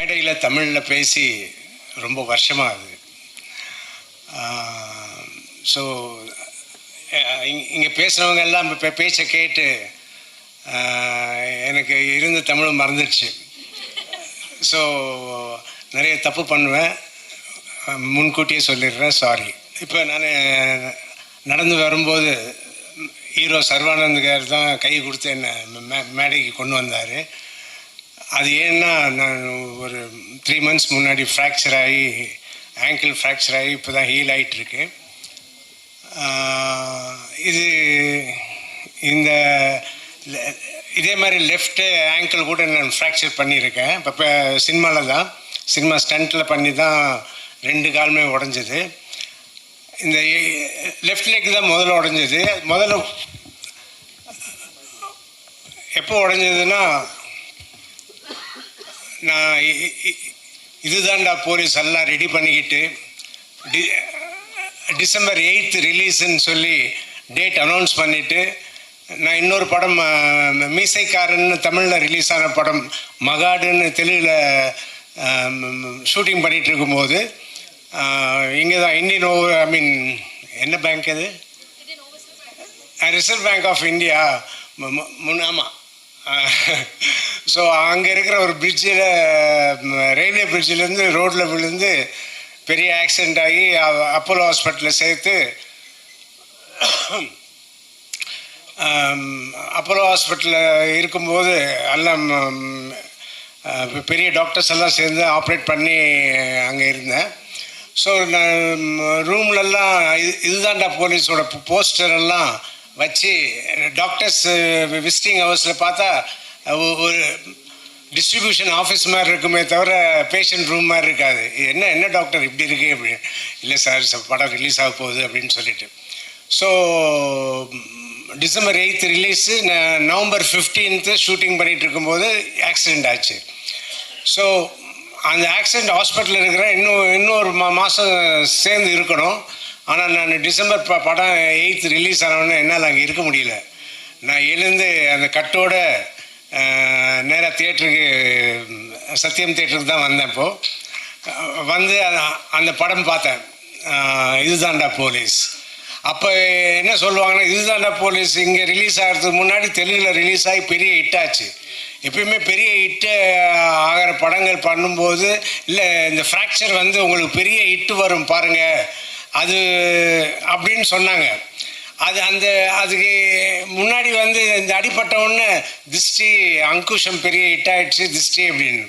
மேடையில் தமிழில் பேசி ரொம்ப வருஷமாகுது. ஸோ இங்கே பேசுகிறவங்க எல்லாம் இப்போ பேச்சை கேட்டு எனக்கு இருந்த தமிழும் மறந்துடுச்சு. ஸோ நிறைய தப்பு பண்ணுவேன், முன்கூட்டியே சொல்லிடுறேன், சாரி. இப்போ நான் நடந்து வரும்போது ஹீரோ சர்வானந்த் கார் தான் கை கொடுத்து என்னை மேடைக்கு கொண்டு வந்தார். அது ஏன்னா நான் ஒரு 3 months முன்னாடி ஃப்ராக்சர் ஆகி ஆங்கிள் ஃப்ராக்சர் ஆகி இப்போ தான் ஹீல் ஆகிட்டுருக்கு. இதே மாதிரி லெஃப்ட்டு ஆங்கிள் கூட நான் ஃப்ராக்சர் பண்ணியிருக்கேன். இப்போ சினிமாவில் தான் சினிமா ஸ்டண்ட்டில் பண்ணி தான் 2 காலுமே உடஞ்சது. இந்த லெஃப்ட் லெக் தான் முதல்ல உடஞ்சது. முதல்ல எப்போ உடஞ்சதுன்னா, நான் இதுதான்டா போலீஸ் எல்லாம் ரெடி பண்ணிக்கிட்டு December 8th ரிலீஸுன்னு சொல்லி டேட் அனௌன்ஸ் பண்ணிவிட்டு, நான் இன்னொரு படம் மீசைக்காரன்னு தமிழில் ரிலீஸ் ஆன படம் மகாடுன்னு தெலுங்கில் ஷூட்டிங் பண்ணிகிட்டு இருக்கும்போது இங்கே தான் என்ன பேங்க் அது, ரிசர்வ் பேங்க் ஆஃப் இந்தியா ஆமாம். ஸோ அங்கே இருக்கிற ஒரு பிரிட்ஜில், ரயில்வே பிரிட்ஜிலேருந்து ரோட்டில் விழுந்து பெரிய ஆக்சிடெண்ட் ஆகி அப்போலோ ஹாஸ்பிட்டலில் சேர்த்து அப்போலோ ஹாஸ்பிட்டலில் இருக்கும்போது எல்லாம் பெரிய டாக்டர்ஸ் எல்லாம் சேர்ந்து ஆப்ரேட் பண்ணி அங்கே இருந்தேன். ஸோ நான் ரூம்லெல்லாம் இதுதான்டா போலீஸோட போஸ்டர் எல்லாம் வச்சு டாக்டர்ஸ் விசிட்டிங் ஹவர்ஸில் பார்த்தா ஒரு டிஸ்ட்ரிபியூஷன் ஆஃபீஸ் மாதிரி இருக்குமே தவிர பேஷண்ட் ரூம் மாதிரி இருக்காது. என்ன டாக்டர் இப்படி இருக்கு அப்படின்னு. இல்லை சார் படம் ரிலீஸ் ஆக போகுது அப்படின்னு சொல்லிட்டு. So December 8th release, November 15th shooting பண்ணிகிட்டு இருக்கும்போது ஆக்சிடெண்ட் ஆச்சு. ஸோ அந்த ஆக்சிடெண்ட் ஹாஸ்பிட்டலில் இருக்கிற இன்னொரு மாதம் சேர்ந்து இருக்கணும். ஆனால் நான் டிசம்பர் படம் 8th ரிலீஸ் ஆனவுடனே என்னால் அங்கே இருக்க முடியல. நான் எழுந்து அந்த கட்டோட நேராக தியேட்டருக்கு, சத்யம் தியேட்டருக்கு தான் வந்தேன். இப்போது வந்து அந்த படம் பார்த்தேன், இதுதான்டா போலீஸ். அப்போ என்ன சொல்லுவாங்கன்னா, இதுதான்டா போலீஸ் இங்கே ரிலீஸ் ஆகிறதுக்கு முன்னாடி தெலுங்கில் ரிலீஸ் ஆகி பெரிய ஹிட்டாச்சு. எப்பயுமே பெரிய ஹிட்டு ஆகிற படங்கள் பண்ணும்போது, இல்லை இந்த ஃப்ராக்சர் வந்து உங்களுக்கு பெரிய ஹிட்டு வரும் பாருங்கள் அது அப்படின்னு சொன்னாங்க. அதுக்கு முன்னாடி வந்து இந்த அடிப்பட்ட உடனே திருஷ்டி, அங்குஷம் பெரிய ஹிட் ஆகிடுச்சு, திருஷ்டி அப்படின்னு.